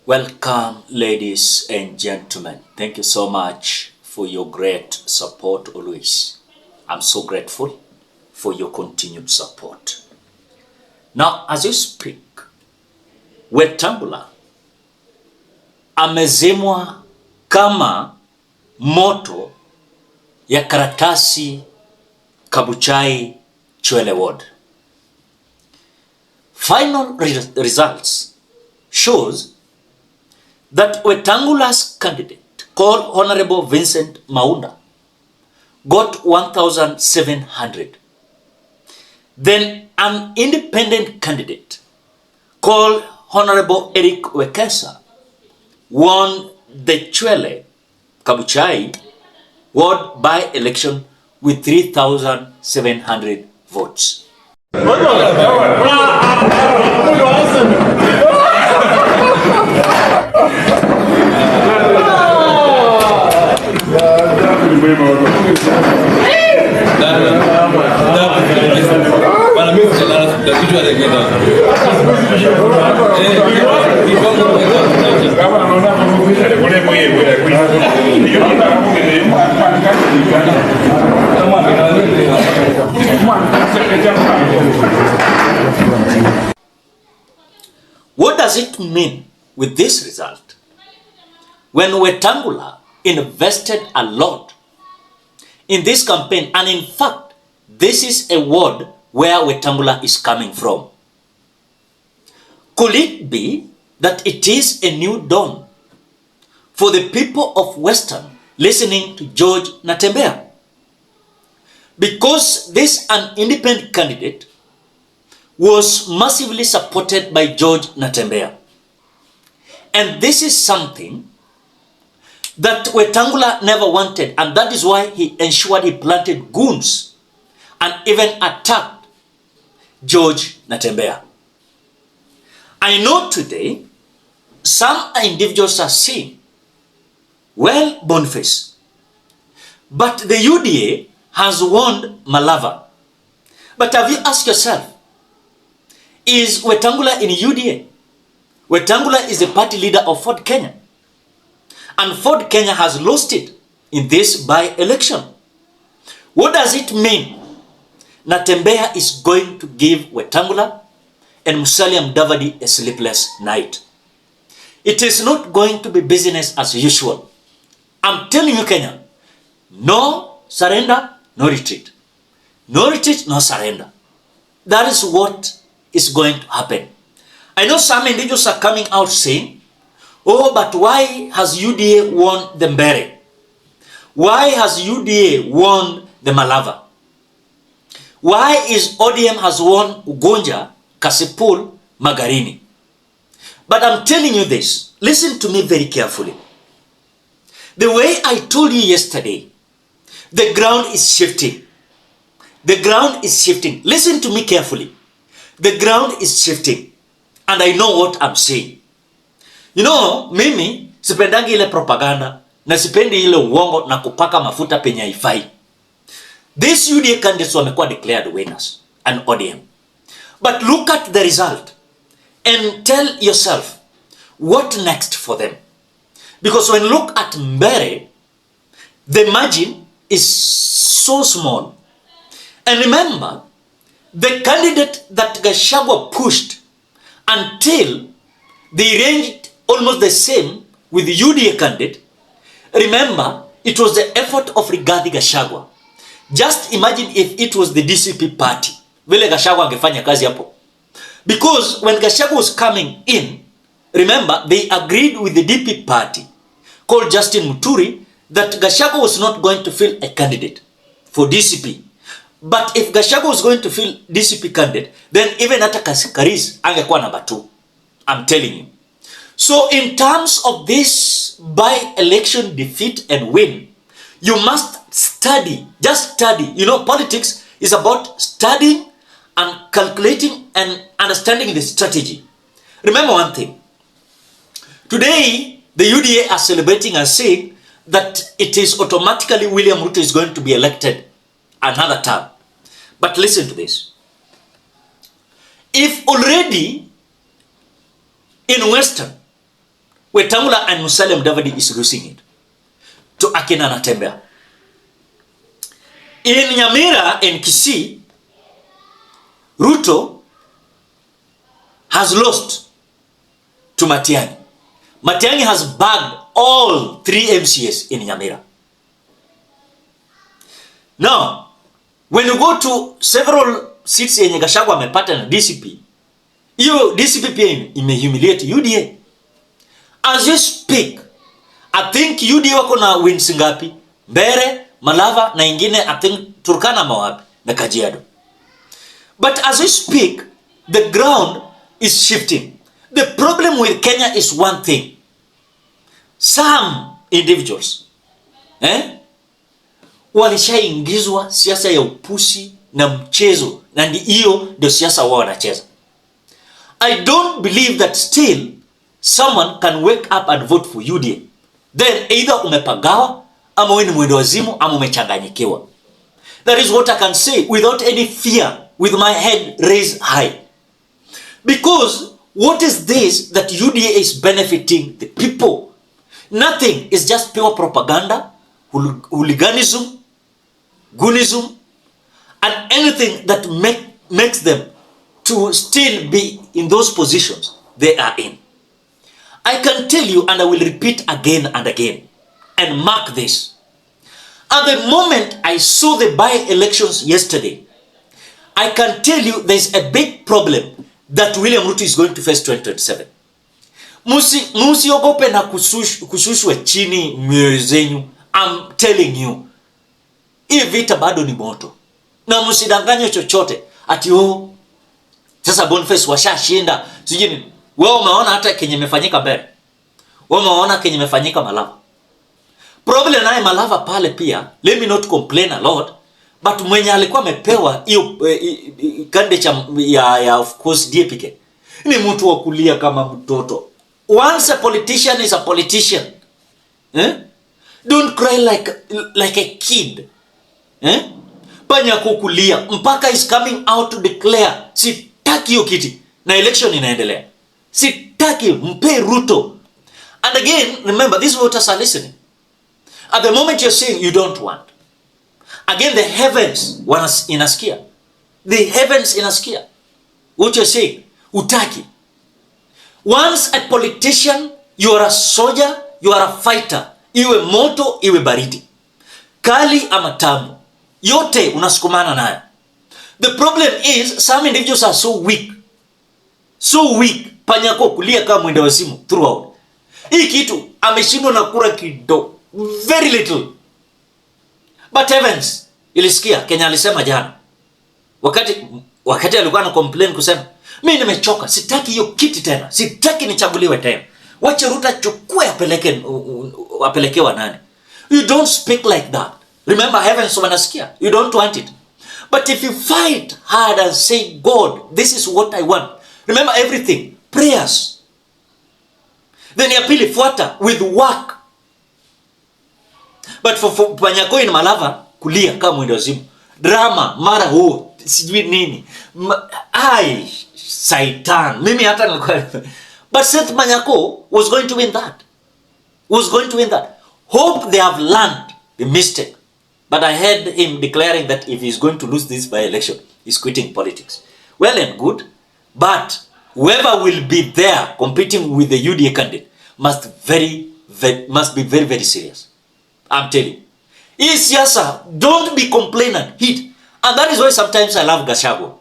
Welcome, ladies and gentlemen. Thank you so much for your great support always. I'm so grateful for your continued support. Now, as you speak, Wetangula amezimwa kama moto ya karatasi Kabuchai Chwele ward. Final results shows that Wetangula's candidate, called Honorable Vincent Maunda, got 1,700. Then an independent candidate, called Honorable Eric Wekesa, won the Chwele Kabuchai ward by-election with 3,700 votes. What does it mean with this result? When Wetangula invested a lot in this campaign, and in fact, this is a ward where Wetangula is coming from. Could it be that it is a new dawn for the people of Western listening to George NATEMBEYA? Because this an independent candidate was massively supported by George NATEMBEYA. And this is something that Wetangula never wanted, and that is why he ensured he planted goons and even attacked George NATEMBEYA. I know today some individuals are saying, well, Boniface, but the UDA has warned Malava. But have you asked yourself, is Wetangula in UDA? Wetangula is the party leader of Ford Kenya. And Ford Kenya has lost it in this by-election. What does it mean? NATEMBEYA is going to give Wetangula and Musalia Mudavadi a sleepless night. It is not going to be business as usual. I'm telling you, Kenya, no surrender, no retreat. No retreat, no surrender. That is what is going to happen. I know some individuals are coming out saying, oh, but why has UDA won the Mbere? Why has UDA won the Malava? Why is ODM has won Ugonja, Kasipul, Magarini? But I'm telling you this, listen to me very carefully. The way I told you yesterday, the ground is shifting. The ground is shifting. Listen to me carefully. The ground is shifting. And I know what I'm saying. You know, mimi sipendangi ile propaganda na sipendi ile uongo na kupaka mafuta penye haifai. These UDA candidates wamekuwa declared winners and ODM. But look at the result and tell yourself what next for them. Because when you look at Mbere, the margin is so small. And remember, the candidate that Gachagua pushed until they ranged almost the same with the UDA candidate, remember, it was the effort of Rigathi Gachagua. Just imagine if it was the DCP party. Vile Gachagua angefanya kazi hapo. Because when Gachagua was coming in, remember, they agreed with the DP party called Justin Muturi that Gachagua was not going to fill a candidate for DCP. But if Gachagua was going to fill DCP candidate, then even hata Karis angekuwa number 2. I'm telling you. So in terms of this by-election defeat and win, you must study, just study. You know, politics is about studying and calculating and understanding the strategy. Remember one thing. Today, the UDA are celebrating and saying that it is automatically William Ruto is going to be elected another term. But listen to this. If already in Western, Wetangula and Musalia Mudavadi is losing it to akina NATEMBEYA. In Nyamira and Kisii, Ruto has lost to Matiang'i. Matiang'i has bagged all 3 MCAs in Nyamira. Now, when you go to several seats yenye Gachagua amepata na DCP, hiyo DCP pia imehumiliate UDA. As you speak, I think UDA wako na wins ngapi? Mbere, Malava na ingine I think Turkana mawapi na Kajiado. But as we speak, the ground is shifting. The problem with Kenya is one thing. Some individuals walishaingizwa siasa ya upusi na mchezo, na hiyo ndio siasa wao wanacheza. I don't believe that still someone can wake up and vote for UDA. Then either umepagawa ama wewe ni mwendo wazimu ama umechanganyikiwa. That is what I can say without any fear, with my head raised high. Because what is this that UDA is benefiting the people? Nothing. Is just pure propaganda, hooliganism, goonism, and anything that makes them to still be in those positions they are in. I can tell you, and I will repeat again and again, and mark this. At the moment I saw the by-elections yesterday, I can tell you there's a big problem that William Ruto is going to face 2027. Musiogope na kushushwe chini mioyo zenyu. I'm telling you, hii vita bado ni moto. Na msidanganye chochote ati sasa Boniface washashinda sijini. Wewe umeona hata kenye imefanyika mbele. Wewe umeona kenye imefanyika Malava. Problem naye Malava pale pia, let me not complain a lot, but mwenye alikuwa amepewa hiyo candidate ya of course DPK ni mtu wa kulia kama mtoto. Once a politician is a politician, don't cry like a kid. Panya kukulia mpaka is coming out to declare sitaki hiyo kiti na election inaendelea. Sitaki, mpe Ruto. And again, remember, these voters are listening. At the moment you're saying you don't want, again the heavens inasikia. The heavens inasikia what you're saying. Utaki. Once a politician, you are a soldier, you are a fighter. Iwe moto, iwe baridi, kali ama tamu, yote unasukumana nayo. The problem is some individuals are so weak. So weak. Panyako kulia kama mwenda wazimu throughout. Hii kitu ameshindwa na kura kidogo. Very little. But heavens ilisikia Kenya alisema jana. Wakati alikuwa na complain kusema, mimi nimechoka, sitaki hiyo kiti tena. Sitaki nichaguliwe tena. Wacha Ruto chukue apelekewa nani. You don't speak like that. Remember, heavens wanasikia. You don't want it. But if you fight hard and say, God, this is what I want. Remember everything. Prayers. Then ya pili fuata with work. But for Panyako in Malava, kulia kama mwendo wazimu. Drama, mara sijui nini. Ai, Satan. Mimi hata nilikuwa. But Seth Panyako was going to win that. Hope they have learned the mistake. But I heard him declaring that if he's going to lose this by-election, he's quitting politics. Well and good. But whoever will be there competing with the UDA candidate must be very, very serious. I'm telling you. Siasa, don't be complainant. Hit. And that is why sometimes I love Gachagua.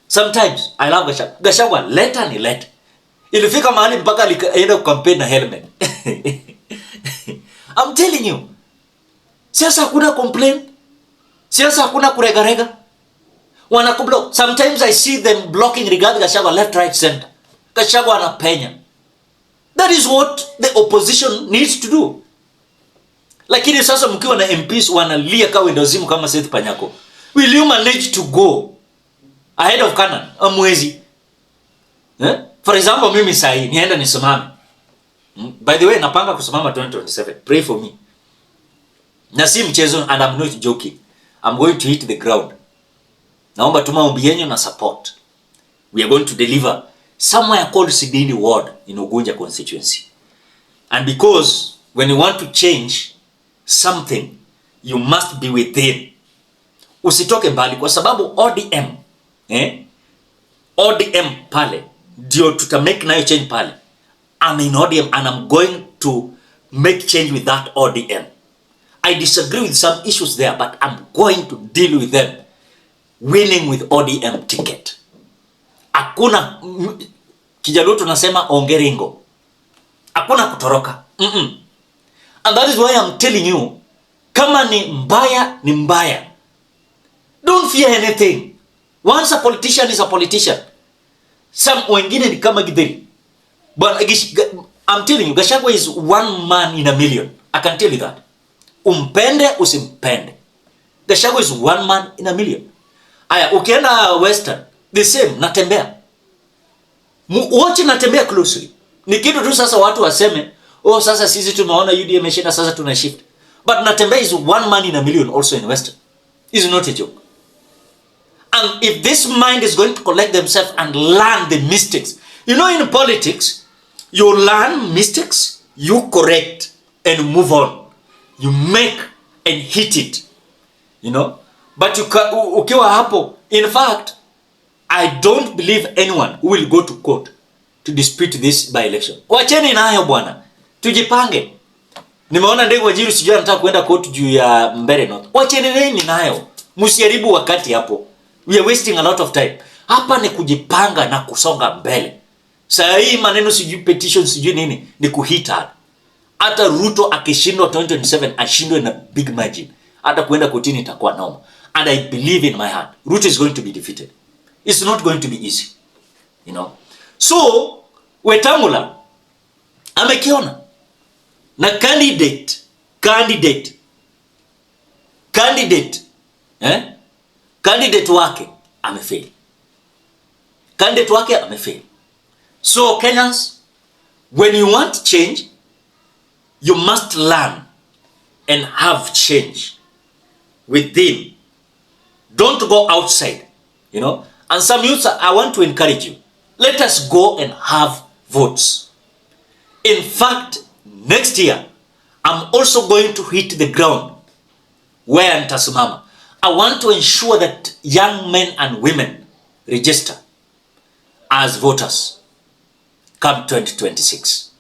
Sometimes I love Gachagua. Gachagua, let. Ilifika mahali mpaka alienda campaign na helmet. I'm telling you. Siasa hakuna complain. Siasa hakuna kuregarega. Wanakublock. Sometimes I see them blocking regarding Gachagua left, right, center. Gachagua anapenya. That is what the opposition needs to do. Lakini sasa mkiwa na MPs wanalia kawa endozimu kama Seth Panyako, will you manage to go ahead of Canaan? Amwezi. For example, mimi sahi nienda nisimame. By the way, napanga kusimama 2027. Pray for me. Na si mchezo, and I'm not joking. I'm going to hit the ground. Naomba tu maombi yenu na support. We are going to deliver somewhere called Sidini Ward in Ugunja constituency. And because when you want to change something, you must be within. Usitoke mbali kwa sababu ODM, ODM pale, ndio tuta make nayo change pale. I'm in ODM and I'm going to make change with that ODM. I disagree with some issues there, but I'm going to deal with them. Winning with ODM ticket. Hakuna Kijaluo tunasema ongeringo. Hakuna kutoroka. And that is why I'm telling you, kama ni mbaya ni mbaya. Don't fear anything. Once a politician is a politician. Some wengine ni kama Githeri. But I'm telling you, Gachagua is one man in a million. I can tell you that. Umpende usimpende. Gachagua is one man in a million. Aya, ukienda Western, the same, Natembea. Watch Natembea closely. Ni kitu tu sasa watu waseme, oh sasa sisi tumeona UDM imeshinda sasa tuna shift. But Natembea is one man in a million also in Western. It's not a joke. And if this mind is going to collect themselves and learn the mistakes. You know, in politics, you learn mistakes, you correct and move on. You make and hit it. You know? But ukiwa hapo, in fact, I don't believe anyone who will go to court to dispute this by-election. Wacheni nayo bwana. Tujipange. Nimeona Ndege Wajiru sijui anataka kwenda court juu ya Mbeere North. Wacheni nayo. Msiharibu wakati hapo. We are wasting a lot of time. Hapa ni kujipanga na kusonga mbele. Sasa hii maneno sijui petition sijui nini ni kuhita. Hata Ruto akishindwa 2027 ashindwe na big margin. Hata kuenda kotini itakuwa noma. And I believe in my heart, Ruto is going to be defeated. It's not going to be easy. You know. So, Wetangula amekiona na candidate wake amefail. Candidate wake amefail. So Kenyans, when you want change, you must learn and have change within. Don't go outside, you know. And some youths, I want to encourage you. Let us go and have votes. In fact, next year, I'm also going to hit the ground where nitasimama. I want to ensure that young men and women register as voters come 2026.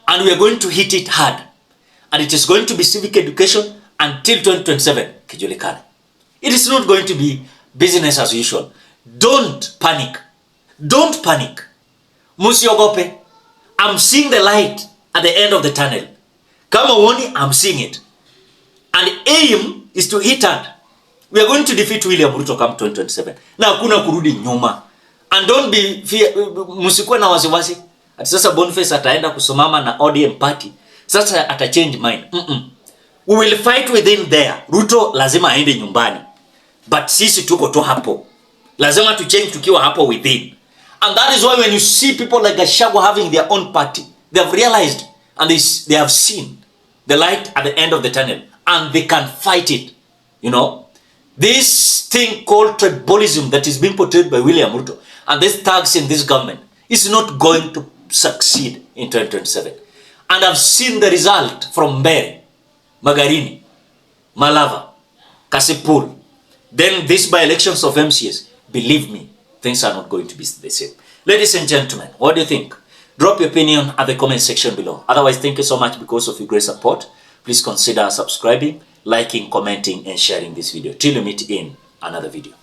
And we are going to hit it hard. And it is going to be civic education until 2027. Kijulikane. It is not going to be business as usual. Don't panic. Don't panic. Musiogope. I'm seeing the light at the end of the tunnel. Kama uoni, I'm seeing it. And aim is to hit hard. We are going to defeat William Ruto come 2027. Na hakuna kurudi nyuma. And don't be fear, musikuwe na wasiwasi. Ati sasa Boniface ataenda kusomama na ODM party. Sasa ata change mind. We will fight within there. Ruto lazima aende nyumbani. But sisi tuko to hapo. Lazima to change tukiwa hapo within. And that is why when you see people like Gachagua having their own party, they have realized and they have seen the light at the end of the tunnel. And they can fight it. You know. This thing called tribalism that is being portrayed by William Ruto and these thugs in this government is not going to succeed in 2027. And I've seen the result from Mbeere, Magarini, Malava, Kasipul. Then these by-elections of MCS, believe me, things are not going to be the same. Ladies and gentlemen, what do you think? Drop your opinion at the comment section below. Otherwise, thank you so much because of your great support. Please consider subscribing, liking, commenting, and sharing this video. Till we meet in another video.